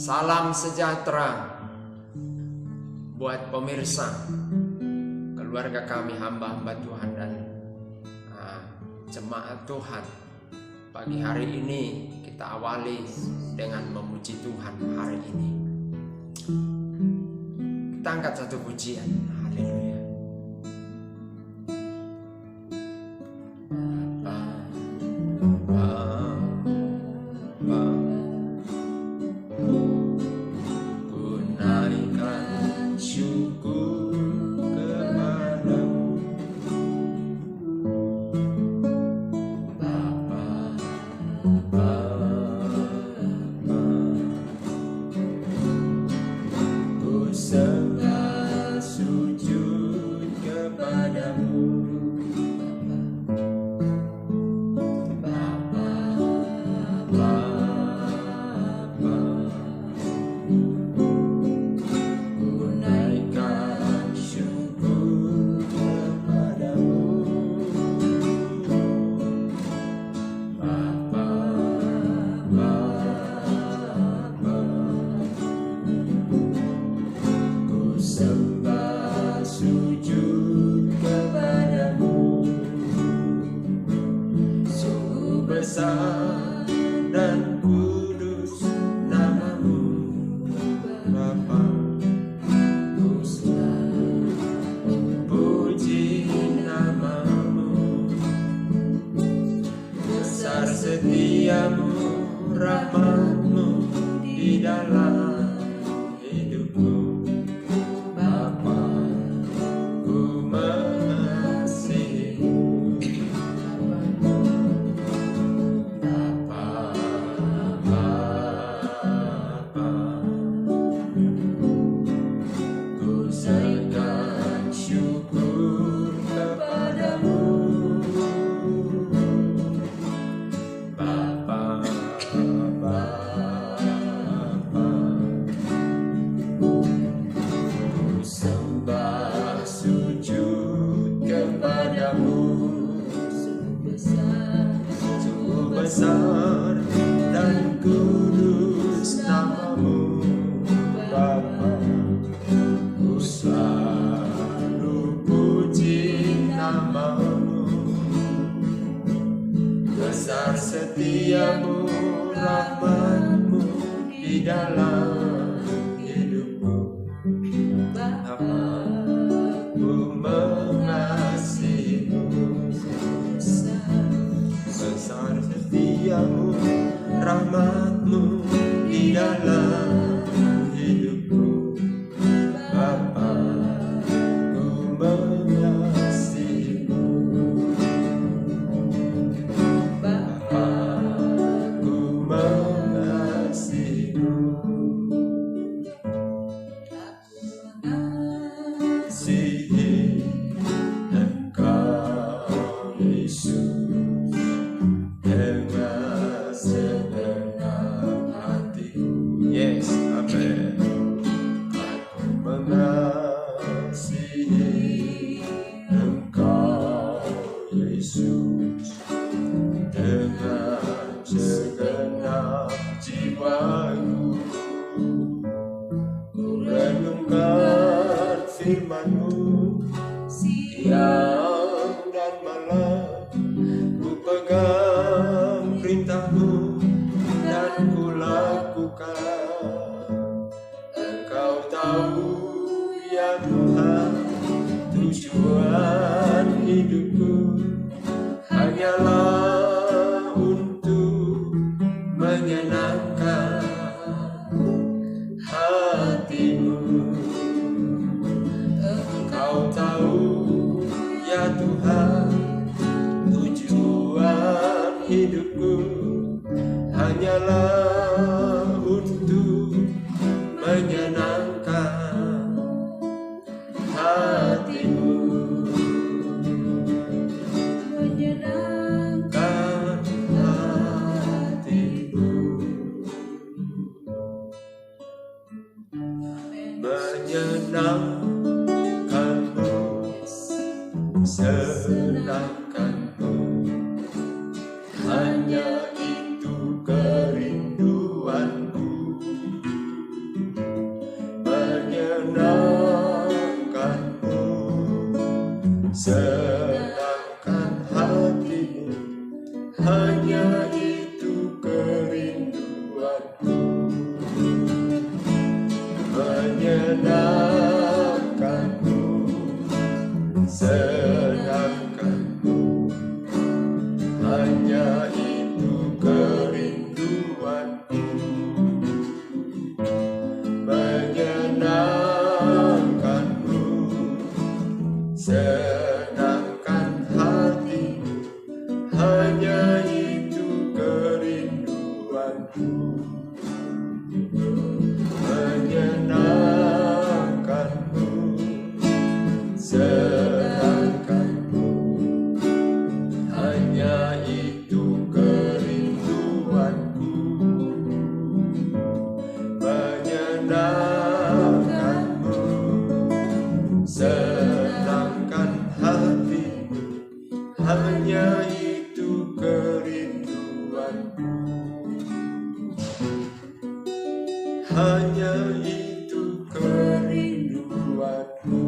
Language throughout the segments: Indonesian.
Salam sejahtera buat pemirsa, keluarga kami, hamba-hamba Tuhan dan jemaat Tuhan. Pagi hari ini kita awali dengan memuji Tuhan hari ini. Kita angkat satu pujian. Haleluya. Dan kudus namamu, Bapa. Ku selalu puji namamu. Besar setiamu, rahmatmu di dalam hidupku, Bapa. Ku mengasihimu. Besar dan kudus namamu, Bapa. Ku selalu puji namamu. Besar setiamu, rahmatmu di dalam hidupku, Bapa. Ku mengasihimu. Besar setiamu, rahmatmu di dalam hidupku, Bapa. Ku mengasihimu, Bapa. Ku mengasihimu. Mengasihi Engkau, Yesus, dengan segenap hatiku. Yes, amen. Aku mengasihi Engkau, Yesus, dengan segenap jiwaku. Ku renungkan firman-Mu siang dan malam. Ku pegang perintah-Mu dan ku lakukan. Engkau tahu ya Tuhan, tujuan hidupku hanyalah untuk menyenangkan hati-Mu. Engkau tahu ya Tuhan, tujuan hidupku hanyalah untuk menyenangkan hati-Mu. Menyenangkan hati-Mu. Menyenangkanmu, senangkanmu, hanya itu kerinduanku. menyenangkanmu, senangkanmu, hanya itu kerinduanku. Menyenangkanmu, senangkan hatimu, hanya itu kerinduanku. Menyenangkanmu, senangkanmu, hanya itu kerinduanku. Menyenangkanmu, senangkan hatimu, hanya itu kerinduanku. Hanya itu kerinduanku.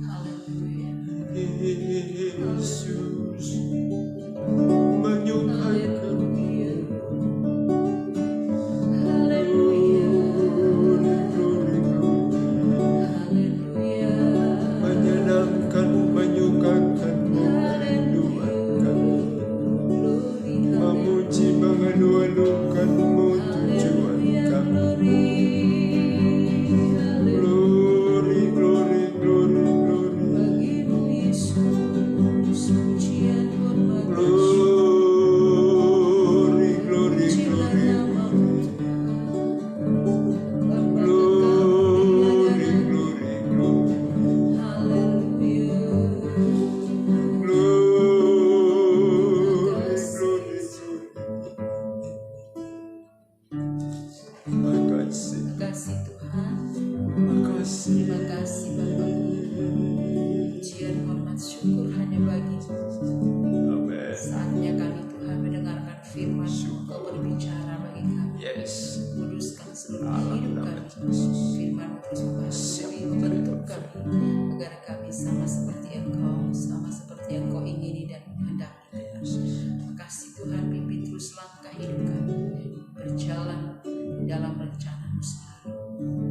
Haleluya. Yesus menyukai Haleluya. Haleluya. Haleluya. menyenangkan, menyukakan, merindukan, memuji, mengeluh-elukanmu tujuan kami. Glory, glory, glory, glory. Bagimu Yesus, pujian hormat Glory, glory, glory, glory, glory, glory. Haleluya. Glory, glory, glory. Makasih, Makasih Tuhan. makasih. Terima kasih Bapa. Pujian hormat syukur hanya bagimu. Amen. Saatnya kami Tuhan mendengarkan firman Engkau berbicara bagi kami. Yes. Kuduskan seluruh hidup kami. Firman terus membantu membentuk kami agar kami sama seperti Engkau, sama seperti yang Engkau ingini dan menghendaki. Makasih Tuhan, pimpin terus langkah hidup kami berjalan dalam rencana-Mu selalu.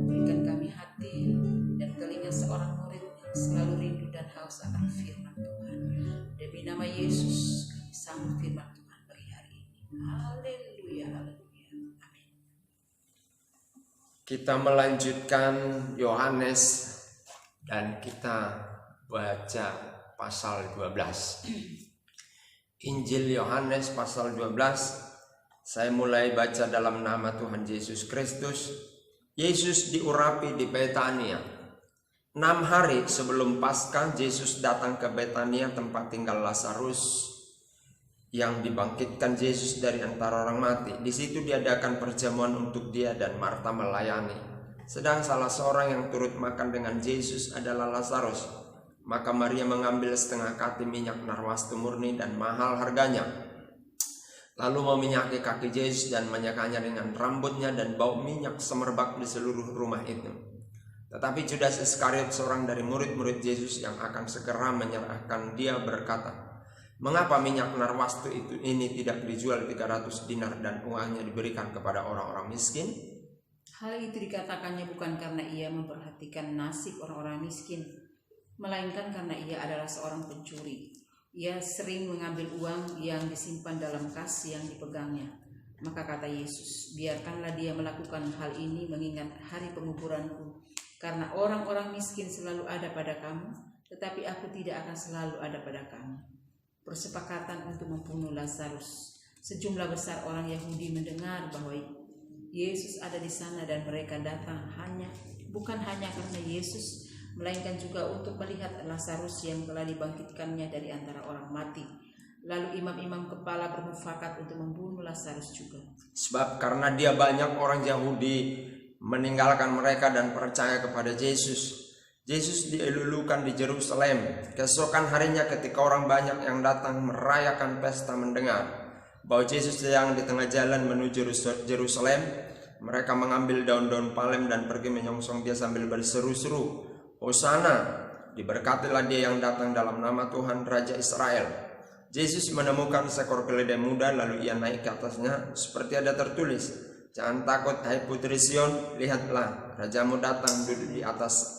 Berikan kami hati dan telinga seorang murid yang selalu rindu dan haus akan firman Tuhan. Demi nama Yesus kami sambut firman Tuhan pagi hari ini. Haleluya, haleluya. Amin. Kita melanjutkan Yohanes dan kita baca pasal 12. Injil Yohanes pasal 12. Saya mulai baca dalam nama Tuhan Yesus Kristus. Yesus diurapi di Betania. 6 hari sebelum Paskah, Yesus datang ke Betania, tempat tinggal Lazarus yang dibangkitkan Yesus dari antara orang mati. Di situ diadakan perjamuan untuk dia dan Marta melayani. Sedang salah seorang yang turut makan dengan Yesus adalah Lazarus. Maka Maria mengambil setengah kati minyak narwastu murni dan mahal harganya, lalu meminyaki kaki Yesus dan menyekanya dengan rambutnya, dan bau minyak semerbak di seluruh rumah itu. Tetapi Judas Iskariot, seorang dari murid-murid Yesus yang akan segera menyerahkan dia, berkata, "Mengapa minyak narwastu ini tidak dijual 300 dinar dan uangnya diberikan kepada orang-orang miskin?" Hal itu dikatakannya bukan karena ia memperhatikan nasib orang-orang miskin, melainkan karena ia adalah seorang pencuri. Ia sering mengambil uang yang disimpan dalam kas yang dipegangnya. Maka kata Yesus, "Biarkanlah dia melakukan hal ini mengingat hari penguburanku. Karena orang-orang miskin selalu ada pada kamu, tetapi aku tidak akan selalu ada pada kamu." Persepakatan untuk membunuh Lazarus. Sejumlah besar orang Yahudi mendengar bahwa Yesus ada di sana dan mereka datang bukan hanya karena Yesus, melainkan juga untuk melihat Lazarus yang telah dibangkitkannya dari antara orang mati. Lalu imam-imam kepala bermufakat untuk membunuh Lazarus juga. Sebab karena dia banyak orang Yahudi meninggalkan mereka dan percaya kepada Yesus. Yesus dielulukan di Yerusalem. Keesokan harinya ketika orang banyak yang datang merayakan pesta mendengar bahwa Yesus sedang di tengah jalan menuju Yerusalem, mereka mengambil daun-daun palem dan pergi menyongsong dia sambil berseru-seru, "Hosana, diberkatilah dia yang datang dalam nama Tuhan Raja Israel." Yesus menemukan seekor keledai muda, lalu ia naik ke atasnya seperti ada tertulis, Jangan takut hai putri Sion, lihatlah rajamu datang duduk di atas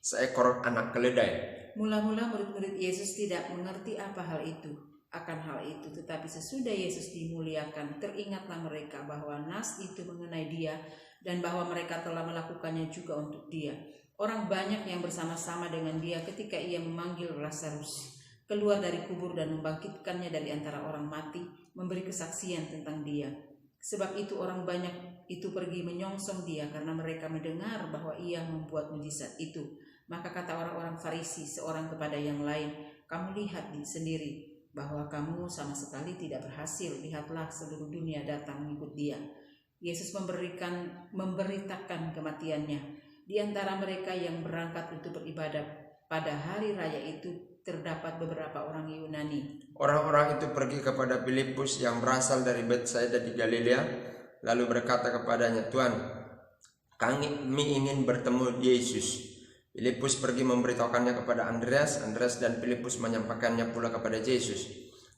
seekor anak keledai. Mula-mula murid-murid Yesus tidak mengerti apa hal itu. Akan hal itu, tetapi sesudah Yesus dimuliakan, teringatlah mereka bahwa nas itu mengenai dia dan bahwa mereka telah melakukannya juga untuk dia. Orang banyak yang bersama-sama dengan dia ketika ia memanggil Lazarus keluar dari kubur dan membangkitkannya dari antara orang mati, memberi kesaksian tentang dia. Sebab itu orang banyak itu pergi menyongsong dia karena mereka mendengar bahwa ia membuat mujizat itu. Maka kata orang-orang Farisi seorang kepada yang lain, kamu lihat sendiri bahwa kamu sama sekali tidak berhasil. Lihatlah seluruh dunia datang mengikut dia. Yesus memberitakan kematiannya. Di antara mereka yang berangkat untuk beribadah pada hari raya itu terdapat beberapa orang Yunani. Orang-orang itu pergi kepada Filipus yang berasal dari Betsaida di Galilea, lalu berkata kepadanya, Tuhan, kami ingin bertemu Yesus. Filipus pergi memberitahukannya kepada Andreas dan Filipus menyampaikannya pula kepada Yesus.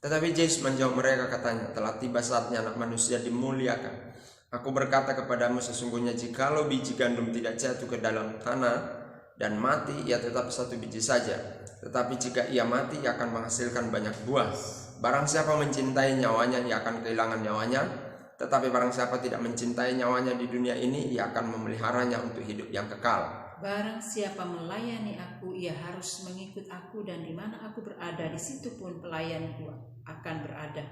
Tetapi Yesus menjawab mereka, katanya, telah tiba saatnya anak manusia dimuliakan. Aku berkata kepadamu, sesungguhnya jikalau biji gandum tidak jatuh ke dalam tanah dan mati, ia tetap satu biji saja. Tetapi jika ia mati, ia akan menghasilkan banyak buah. Barang siapa mencintai nyawanya, ia akan kehilangan nyawanya. Tetapi barang siapa tidak mencintai nyawanya di dunia ini, ia akan memeliharanya untuk hidup yang kekal. Barang siapa melayani aku, ia harus mengikut aku, dan di mana aku berada, di situ pun pelayanku akan berada.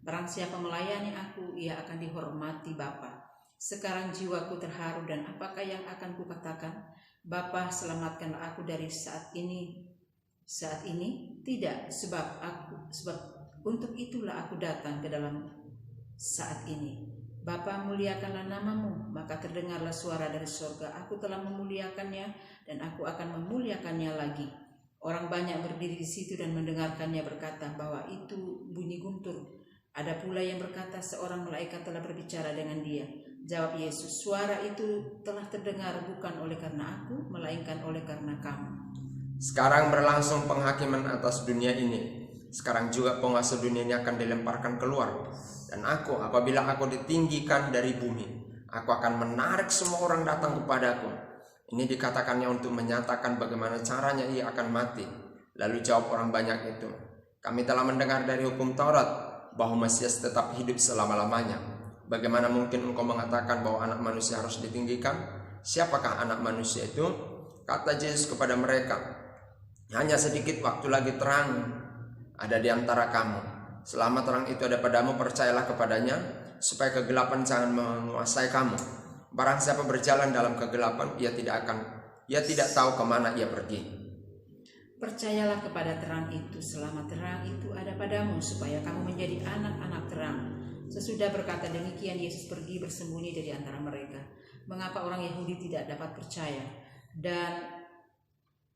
Barang siapa melayani aku, ia akan dihormati Bapa. Sekarang jiwaku terharu, dan apakah yang akan kukatakan? Bapa, selamatkanlah aku dari saat ini. Tidak, sebab untuk itulah aku datang ke dalam saat ini. Bapa, muliakanlah namamu. Maka terdengarlah suara dari surga, aku telah memuliakannya dan aku akan memuliakannya lagi. Orang banyak berdiri di situ dan mendengarkannya berkata bahwa itu bunyi guntur. Ada pula yang berkata seorang malaikat telah berbicara dengan dia. Jawab Yesus, suara itu telah terdengar bukan oleh karena aku, melainkan oleh karena kamu. Sekarang berlangsung penghakiman atas dunia ini. Sekarang juga penguasa dunia ini akan dilemparkan keluar. Dan apabila aku ditinggikan dari bumi, aku akan menarik semua orang datang kepadaku. Ini dikatakannya untuk menyatakan bagaimana caranya ia akan mati. Lalu jawab orang banyak itu, kami telah mendengar dari hukum Taurat bahwa Mesias tetap hidup selama-lamanya. Bagaimana mungkin engkau mengatakan bahwa anak manusia harus ditinggikan? Siapakah anak manusia itu? Kata Yesus kepada mereka, hanya sedikit waktu lagi terang ada di antara kamu. Selama terang itu ada padamu, percayalah kepadanya, supaya kegelapan jangan menguasai kamu. Barang siapa berjalan dalam kegelapan, ia tidak tahu kemana ia pergi. Percayalah kepada terang itu selama terang itu ada padamu, supaya kamu menjadi anak-anak terang. Sesudah berkata demikian, Yesus pergi bersembunyi dari antara mereka. Mengapa orang Yahudi tidak dapat percaya? Dan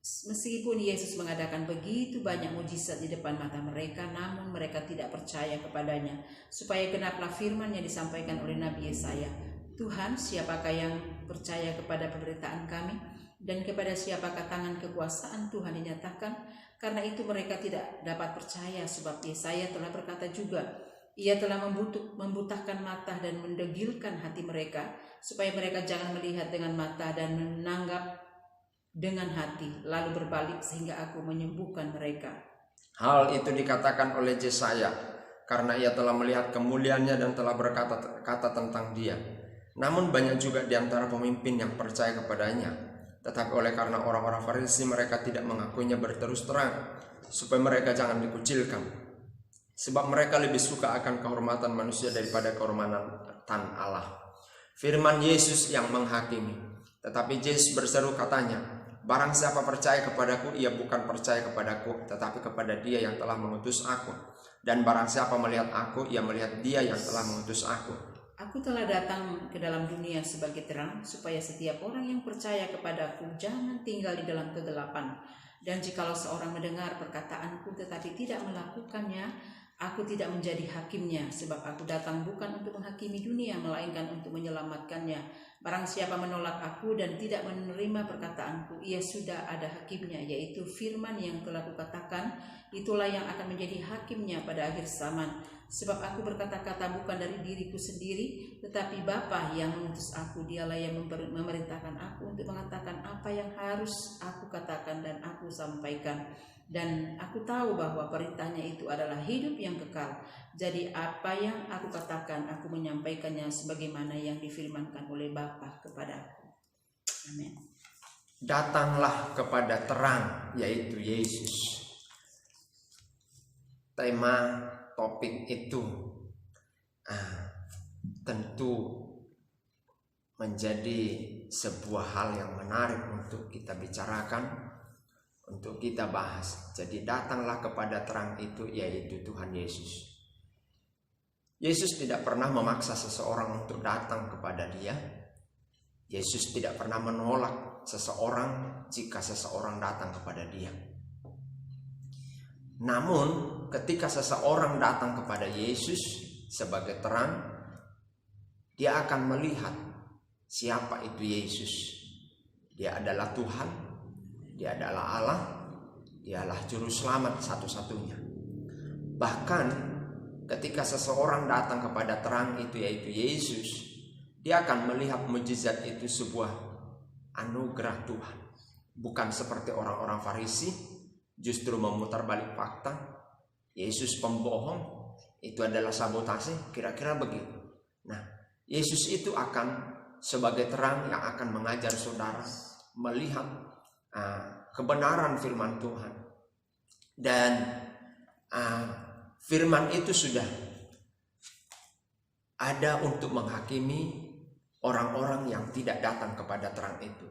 meskipun Yesus mengadakan begitu banyak mujizat di depan mata mereka, namun mereka tidak percaya kepadanya, supaya genaplah firman yang disampaikan oleh Nabi Yesaya. Tuhan, siapakah yang percaya kepada pemberitaan kami? Dan kepada siapakah tangan kekuasaan Tuhan dinyatakan? Karena itu mereka tidak dapat percaya, sebab Yesaya telah berkata juga, ia telah membutahkan mata dan mendegilkan hati mereka, supaya mereka jangan melihat dengan mata dan menanggap dengan hati, lalu berbalik sehingga aku menyembuhkan mereka. Hal itu dikatakan oleh Yesaya, karena ia telah melihat kemuliaannya dan telah berkata tentang dia. Namun banyak juga di antara pemimpin yang percaya kepadanya. Tetapi oleh karena orang-orang Farisi mereka tidak mengakuinya berterus terang, supaya mereka jangan dikucilkan. Sebab mereka lebih suka akan kehormatan manusia daripada kehormatan Allah. Firman Yesus yang menghakimi. Tetapi Yesus berseru katanya, barang siapa percaya kepadaku, ia bukan percaya kepadaku, tetapi kepada dia yang telah mengutus aku. Dan barang siapa melihat aku, ia melihat dia yang telah mengutus aku. Aku telah datang ke dalam dunia sebagai terang, supaya setiap orang yang percaya kepadaku jangan tinggal di dalam kegelapan. Dan jikalau seorang mendengar perkataanku tetapi tidak melakukannya, aku tidak menjadi hakimnya, sebab aku datang bukan untuk menghakimi dunia, melainkan untuk menyelamatkannya. Barang siapa menolak aku dan tidak menerima perkataanku, ia sudah ada hakimnya, yaitu firman yang telah kukatakan, itulah yang akan menjadi hakimnya pada akhir zaman. Sebab aku berkata-kata bukan dari diriku sendiri, tetapi Bapa yang mengutus aku, dialah yang memerintahkan aku untuk mengatakan apa yang harus aku katakan dan aku sampaikan. Dan aku tahu bahwa perintahnya itu adalah hidup yang kekal. Jadi apa yang aku katakan, aku menyampaikannya sebagaimana yang difirmankan oleh Bapa kepada aku. Amin. Datanglah kepada terang, yaitu Yesus. Tema topik itu tentu menjadi sebuah hal yang menarik untuk kita bicarakan, untuk kita bahas. Jadi datanglah kepada terang itu, yaitu Tuhan Yesus. Yesus tidak pernah memaksa seseorang untuk datang kepada Dia. Yesus tidak pernah menolak seseorang jika seseorang datang kepada Dia. Namun ketika seseorang datang kepada Yesus sebagai terang, dia akan melihat siapa itu Yesus. Dia adalah Tuhan, Dia adalah Allah, Dialah Juru Selamat satu-satunya. Bahkan ketika seseorang datang kepada terang itu, yaitu Yesus, dia akan melihat mukjizat itu sebuah anugerah Tuhan. Bukan seperti orang-orang Farisi justru memutar balik fakta. Yesus pembohong, itu adalah sabotase, kira-kira begitu. Nah, Yesus itu akan sebagai terang yang akan mengajar saudara melihat kebenaran firman Tuhan. Dan firman itu sudah ada untuk menghakimi orang-orang yang tidak datang kepada terang itu.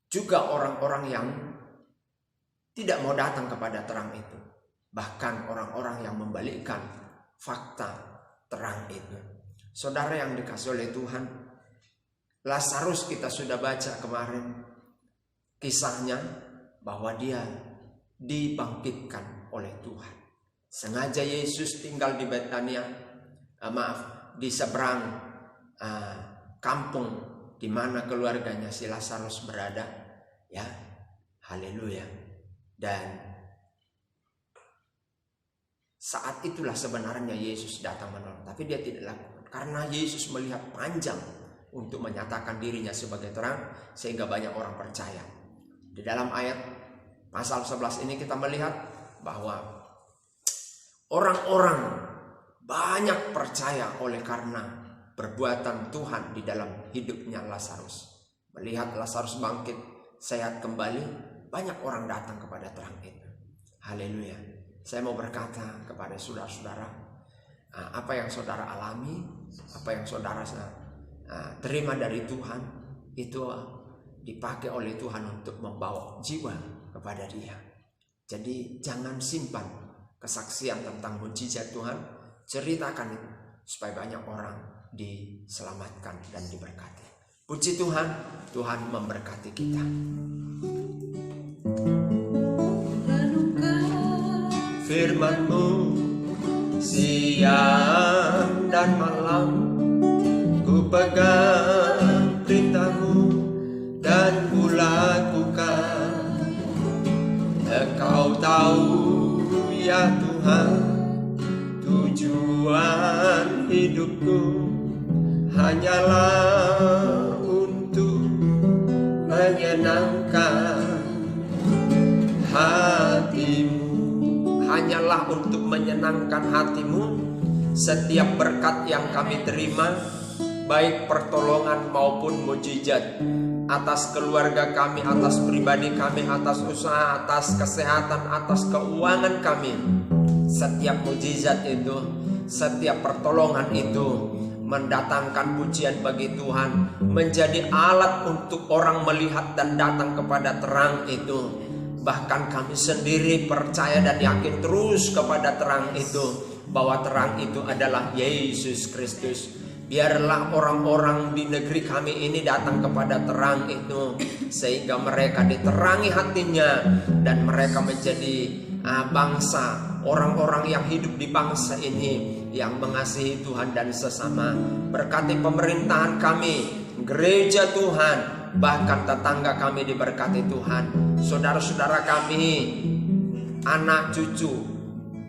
Juga orang-orang yang tidak mau datang kepada terang itu. Bahkan orang-orang yang membalikkan fakta terang itu. Saudara yang dikasihi oleh Tuhan, Lazarus kita sudah baca kemarin kisahnya, bahwa dia dibangkitkan oleh Tuhan. Sengaja Yesus tinggal di Betania, di seberang kampung di mana keluarganya si Lazarus berada, ya. Haleluya. Dan saat itulah sebenarnya Yesus datang menolong, tapi dia tidak lakukan karena Yesus melihat panjang untuk menyatakan dirinya sebagai terang, sehingga banyak orang percaya. Di dalam ayat pasal 11 ini kita melihat bahwa orang-orang banyak percaya oleh karena perbuatan Tuhan di dalam hidupnya Lazarus. Melihat Lazarus bangkit, sehat kembali, banyak orang datang kepada terang itu. Haleluya. Saya mau berkata kepada saudara-saudara, apa yang saudara alami, apa yang saudara terima dari Tuhan, itu dipakai oleh Tuhan untuk membawa jiwa kepada Dia. Jadi jangan simpan kesaksian tentang mukjizat Tuhan, ceritakan itu supaya banyak orang diselamatkan dan diberkati. Puji Tuhan, Tuhan memberkati kita. Firman-Mu siang dan malam, ku pegang perintah-Mu dan ku lakukan. Engkau tahu ya Tuhan, tujuan hidupku hanyalah untuk menyenangkan hati-Mu. Hanyalah untuk menyenangkan hati-Mu. Setiap berkat yang kami terima, baik pertolongan maupun mukjizat, atas keluarga kami, atas pribadi kami, atas usaha, atas kesehatan, atas keuangan kami, setiap mukjizat itu, setiap pertolongan itu mendatangkan pujian bagi Tuhan, menjadi alat untuk orang melihat dan datang kepada terang itu. Bahkan kami sendiri percaya dan yakin terus kepada terang itu, bahwa terang itu adalah Yesus Kristus. Biarlah orang-orang di negeri kami ini datang kepada terang itu, sehingga mereka diterangi hatinya, dan mereka menjadi bangsa, orang-orang yang hidup di bangsa ini yang mengasihi Tuhan dan sesama. Berkati pemerintahan kami, gereja Tuhan, bahkan tetangga kami diberkati Tuhan. Saudara-saudara kami, anak cucu,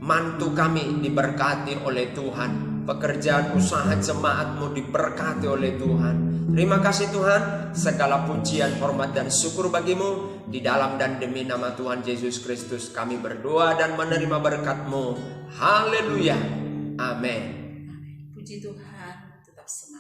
Mantu kami diberkati oleh Tuhan. Pekerjaan usaha jemaatmu diberkati oleh Tuhan. Terima kasih Tuhan. Segala pujian, hormat dan syukur bagimu. Di dalam dan demi nama Tuhan Yesus Kristus kami berdoa dan menerima berkat-Mu. Haleluya. Amin. Puji Tuhan. Tetap semangat.